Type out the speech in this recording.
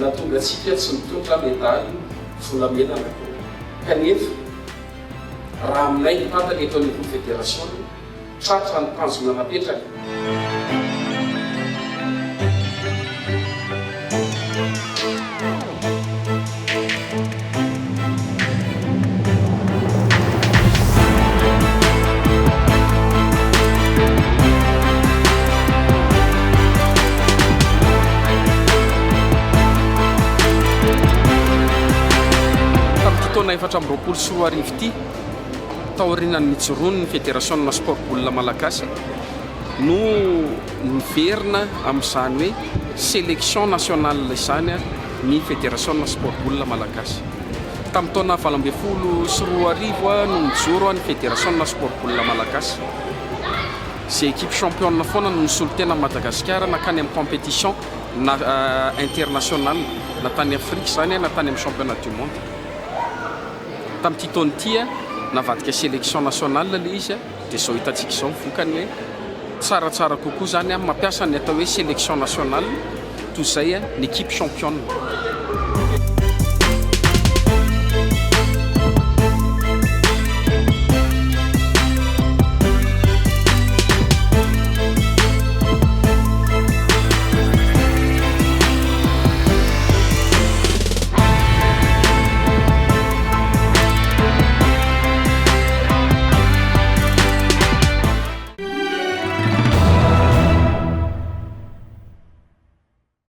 natonga atsika tsy mitondra medaly volamena nakao kanefa raha aminay nitantana eto amin'ny confédération tratra ny tanjona napetraka taona efatra amby roapolo sy roa arivo ity taorianany mijoroany ny fédération sport boula malagasy no niverina amin'izany hoe sélection nationale izany ny fédération sport boula malagasy tamin'ny taona valo amby folo sy roa arivo no nijoro ny fédération sport boula malagasy zay équipe championne foana no nisolo tena Madagasikara nakany amin'ny compétition internationale na tany Afrique zany na tany amin'ny championnat du monde tamin'ity taona ity navadika sélection nationale le izy dia zao hitantsika izao mivokany hoe tsaratsara kokoa zany mampiasa ny atao hoe sélection nationale toy izay ny équipe championne